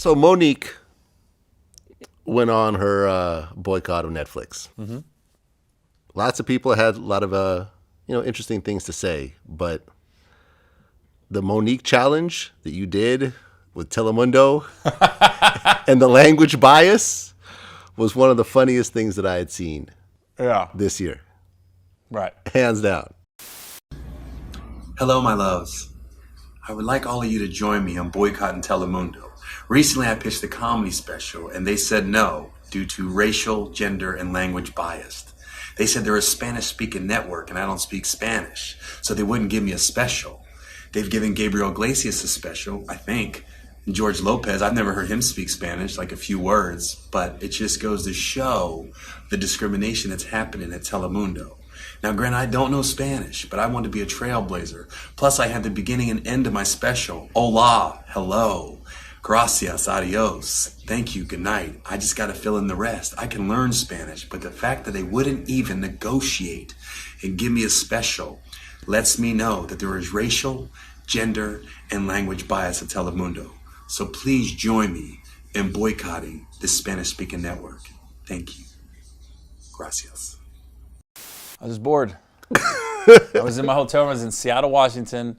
So Monique went on her boycott of Netflix. Mm-hmm. Lots of people had a lot of interesting things to say, but the Monique challenge that you did with Telemundo and the language bias was one of the funniest things that I had seen this year. Right. Hands down. Hello, my loves. I would like all of you to join me on Boycott and Telemundo. Recently, I pitched a comedy special, and they said no due to racial, gender, and language bias. They said they're a Spanish-speaking network, and I don't speak Spanish, so they wouldn't give me a special. They've given Gabriel Iglesias a special, I think. And George Lopez, I've never heard him speak Spanish, like a few words, but it just goes to show the discrimination that's happening at Telemundo. Now, granted, I don't know Spanish, but I want to be a trailblazer. Plus, I had the beginning and end of my special. Hola, hello, gracias, adios, thank you, good night. I just got to fill in the rest. I can learn Spanish, but the fact that they wouldn't even negotiate and give me a special lets me know that there is racial, gender, and language bias at Telemundo. So please join me in boycotting this Spanish-speaking network. Thank you. Gracias. I was bored. I was in my hotel room. I was in Seattle, Washington.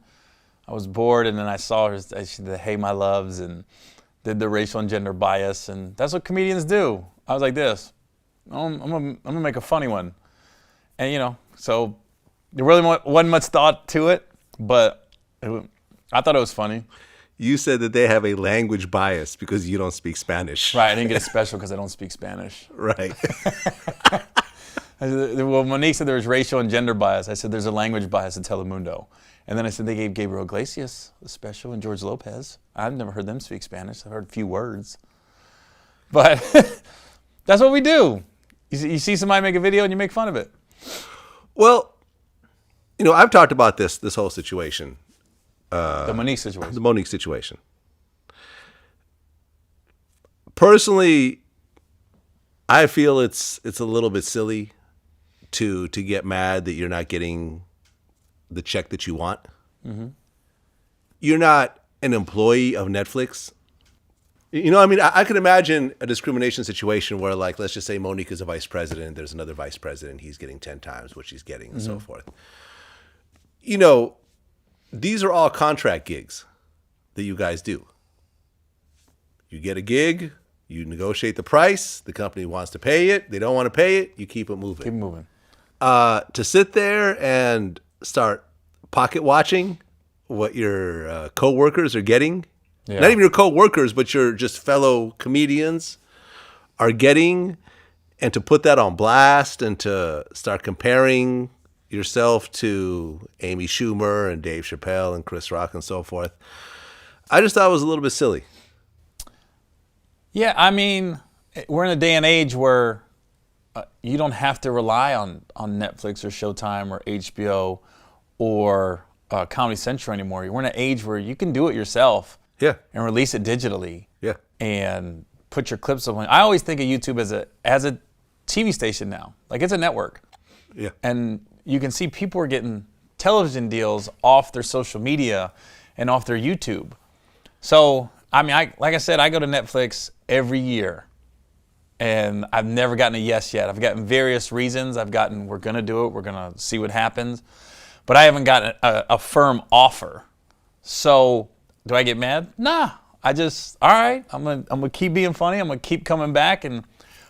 I was bored, and then I saw her. She did Hey My Loves and did the racial and gender bias, and that's what comedians do. I was like this. I'm gonna make a funny one, and so there really wasn't much thought to it, but I thought it was funny. You said that they have a language bias because you don't speak Spanish. Right. I didn't get a special because I don't speak Spanish. Right. Well, Monique said there was racial and gender bias. I said there's a language bias at Telemundo. And then I said they gave Gabriel Iglesias a special and George Lopez. I've never heard them speak Spanish. I've heard a few words. But that's what we do. You see somebody make a video and you make fun of it. Well, I've talked about this whole situation. The Monique situation. The Monique situation. Personally, I feel it's a little bit silly to get mad that you're not getting the check that you want. Mm-hmm. You're not an employee of Netflix. I could imagine a discrimination situation where, like, let's just say Monique is a vice president. There's another vice president. He's getting 10 times what she's getting and so forth. These are all contract gigs that you guys do. You get a gig, you negotiate the price, the company wants to pay it, they don't want to pay it, you keep it moving. Keep moving. To sit there and start pocket watching what your coworkers are getting, not even your coworkers, but your just fellow comedians are getting, and to put that on blast and to start comparing yourself to Amy Schumer and Dave Chappelle and Chris Rock and so forth, I just thought it was a little bit silly. Yeah, we're in a day and age where you don't have to rely on Netflix or Showtime or HBO or Comedy Central anymore. We're in an age where you can do it yourself. Yeah. And release it digitally. Yeah. And put your clips up. I always think of YouTube as a TV station now. Like, it's a network. Yeah. And you can see people are getting television deals off their social media and off their YouTube. So, like I said, I go to Netflix every year. And I've never gotten a yes yet. I've gotten various reasons. We're going to do it. We're going to see what happens. But I haven't gotten a firm offer. So, do I get mad? Nah. All right, I'm gonna keep being funny. I'm going to keep coming back. And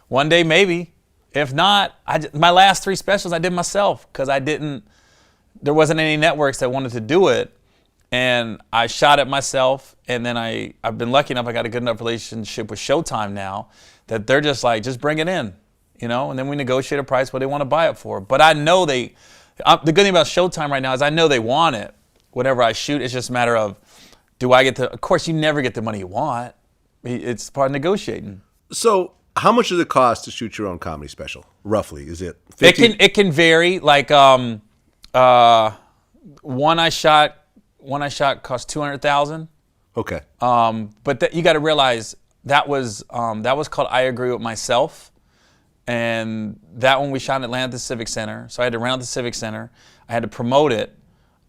one day, maybe. If not, my last 3 specials I did myself because there wasn't any networks that wanted to do it. And I shot it myself. And then I've been lucky enough, I got a good enough relationship with Showtime now that they're just like, just bring it in, and then we negotiate a price what they want to buy it for. But I know the good thing about Showtime right now is I know they want it. Whatever I shoot, it's just a matter of, do I get of course you never get the money you want. It's part of negotiating. So how much does it cost to shoot your own comedy special? Roughly, is it 50? It can vary. Like one I shot cost $200,000. Okay. But you got to realize that was called I Agree With Myself, and that one we shot in Atlanta at the Civic Center. So I had to rent out the Civic Center. I had to promote it.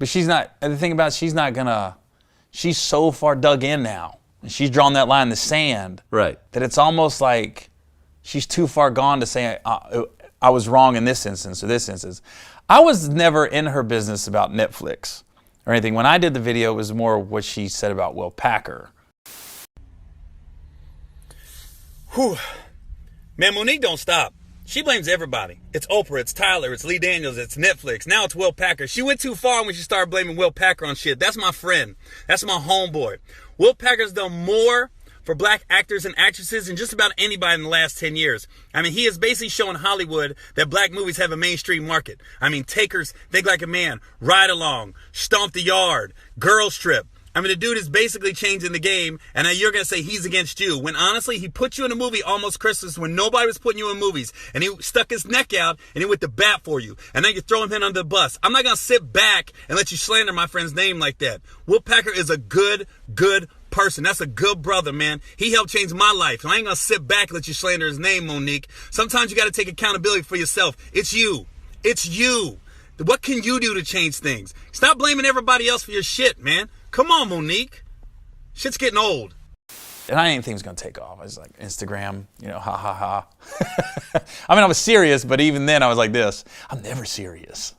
But she's not, the thing about it, she's so far dug in now. And she's drawn that line in the sand. Right. That it's almost like she's too far gone to say, I was wrong in this instance or this instance. I was never in her business about Netflix or anything. When I did the video, it was more what she said about Will Packer. Whew. Man, Monique don't stop. She blames everybody. It's Oprah, it's Tyler, it's Lee Daniels, it's Netflix. Now it's Will Packer. She went too far when she started blaming Will Packer on shit. That's my friend. That's my homeboy. Will Packer's done more for black actors and actresses than just about anybody in the last 10 years. I mean, he is basically showing Hollywood that black movies have a mainstream market. I mean, Takers, Think Like a Man, Ride Along, Stomp the Yard, Girls Trip. I mean, the dude is basically changing the game, and now you're going to say he's against you, when honestly, he put you in a movie Almost Christmas when nobody was putting you in movies, and he stuck his neck out, and he went to bat for you, and then you throw him in under the bus. I'm not going to sit back and let you slander my friend's name like that. Will Packer is a good person. That's a good brother, man. He helped change my life, and I ain't going to sit back and let you slander his name, Monique. Sometimes you got to take accountability for yourself. It's you. It's you. What can you do to change things? Stop blaming everybody else for your shit, man. Come on, Monique. Shit's getting old. And I didn't think it was going to take off. I was like, Instagram, ha, ha, ha. I mean, I was serious, but even then I was like this. I'm never serious.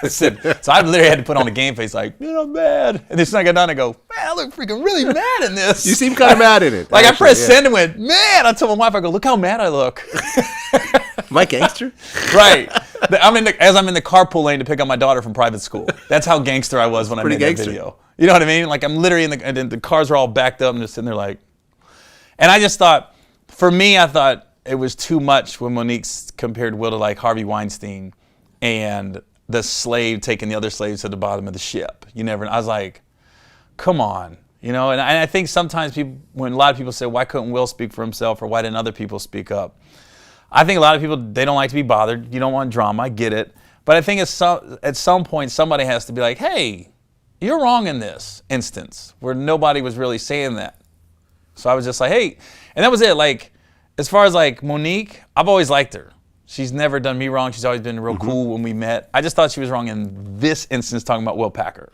So I literally had to put on a game face like, I'm mad. And then I got done and go, man, I look freaking really mad in this. You seem kind of mad in it. Like actually, I pressed send and went, man. I told my wife, I go, look how mad I look. Am I gangster? Right. As I'm in the carpool lane to pick up my daughter from private school. That's how gangster I was when I made that video. You know what I mean? Like I'm literally and the cars are all backed up and just sitting there like. And I just thought, for me, I thought it was too much when Monique compared Will to like Harvey Weinstein and the slave taking the other slaves to the bottom of the ship. I was like, come on. And I think sometimes when a lot of people say, why couldn't Will speak for himself or why didn't other people speak up? I think a lot of people, they don't like to be bothered. You don't want drama. I get it. But I think at some point, somebody has to be like, hey, you're wrong in this instance where nobody was really saying that. So I was just like, hey, and that was it. Like, as far as like Monique, I've always liked her. She's never done me wrong. She's always been real cool when we met. I just thought she was wrong in this instance talking about Will Packer.